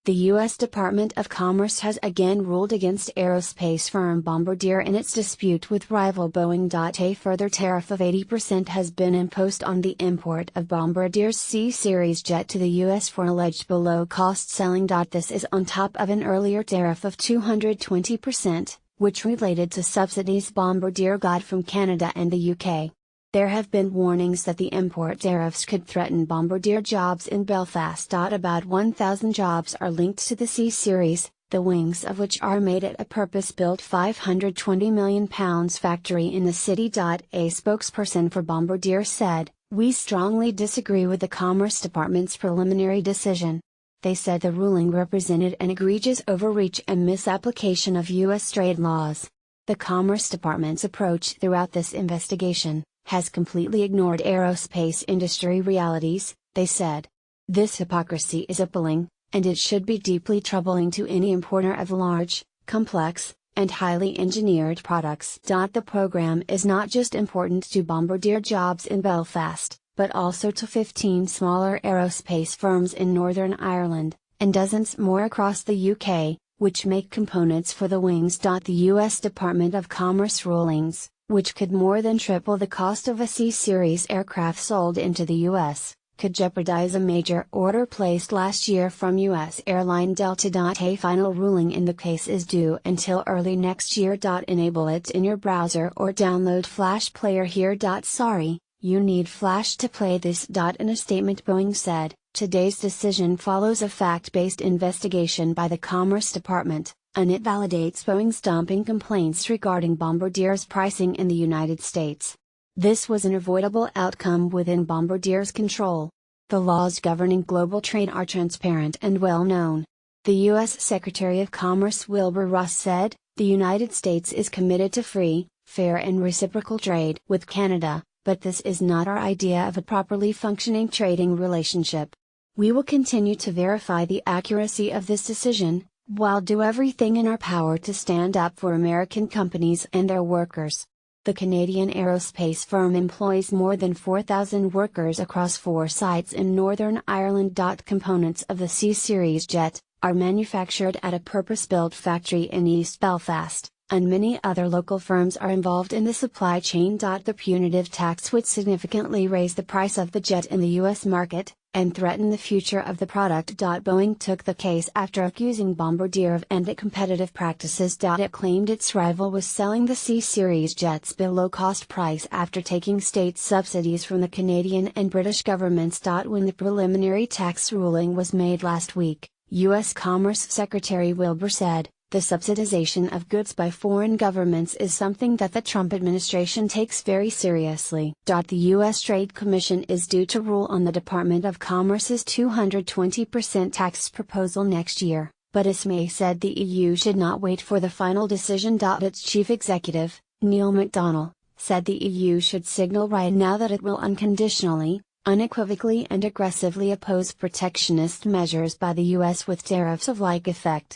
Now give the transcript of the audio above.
The U.S. Department of Commerce has again ruled against aerospace firm Bombardier in its dispute with rival Boeing. A further tariff of 80% has been imposed on the import of Bombardier's C-Series jet to the U.S. for alleged below-cost selling. This is on top of an earlier tariff of 220%, which related to subsidies Bombardier got from Canada and the UK. There have been warnings that the import tariffs could threaten Bombardier jobs in Belfast. About 1,000 jobs are linked to the C-Series, the wings of which are made at a purpose-built £520 million factory in the city. A spokesperson for Bombardier said, "We strongly disagree with the Commerce Department's preliminary decision." They said the ruling represented an egregious overreach and misapplication of U.S. trade laws. The Commerce Department's approach throughout this investigation has completely ignored aerospace industry realities, they said. This hypocrisy is appalling, and it should be deeply troubling to any importer of large, complex, and highly engineered products. The program is not just important to Bombardier jobs in Belfast, but also to 15 smaller aerospace firms in Northern Ireland, and dozens more across the UK, which make components for the wings. The U.S. Department of Commerce rulings, which could more than triple the cost of a C-Series aircraft sold into the U.S., could jeopardize a major order placed last year from U.S. airline Delta. A final ruling in the case is due until early next year. Enable it in your browser or download Flash Player here. Sorry, you need Flash to play this. In a statement, Boeing said, "Today's decision follows a fact-based investigation by the Commerce Department, and it validates Boeing's dumping complaints regarding Bombardier's pricing in the United States. This was an avoidable outcome within Bombardier's control. The laws governing global trade are transparent and well known." The U.S. Secretary of Commerce Wilbur Ross said, "The United States is committed to free, fair and reciprocal trade with Canada, but this is not our idea of a properly functioning trading relationship. We will continue to verify the accuracy of this decision, while do everything in our power to stand up for American companies and their workers." The Canadian aerospace firm employs more than 4,000 workers across 4 sites in Northern Ireland. Components of the C-Series jet are manufactured at a purpose-built factory in East Belfast, and many other local firms are involved in the supply chain. The punitive tax would significantly raise the price of the jet in the U.S. market, and threaten the future of the product. Boeing took the case after accusing Bombardier of anti-competitive practices. It claimed its rival was selling the C-Series jets below cost price after taking state subsidies from the Canadian and British governments. When the preliminary tax ruling was made last week, U.S. Commerce Secretary Wilbur said, "The subsidization of goods by foreign governments is something that the Trump administration takes very seriously." The U.S. Trade Commission is due to rule on the Department of Commerce's 220% tax proposal next year, but May said the EU should not wait for the final decision. Its chief executive, Neil McDonnell, said the EU should signal right now that it will unconditionally, unequivocally and aggressively oppose protectionist measures by the U.S. with tariffs of like effect.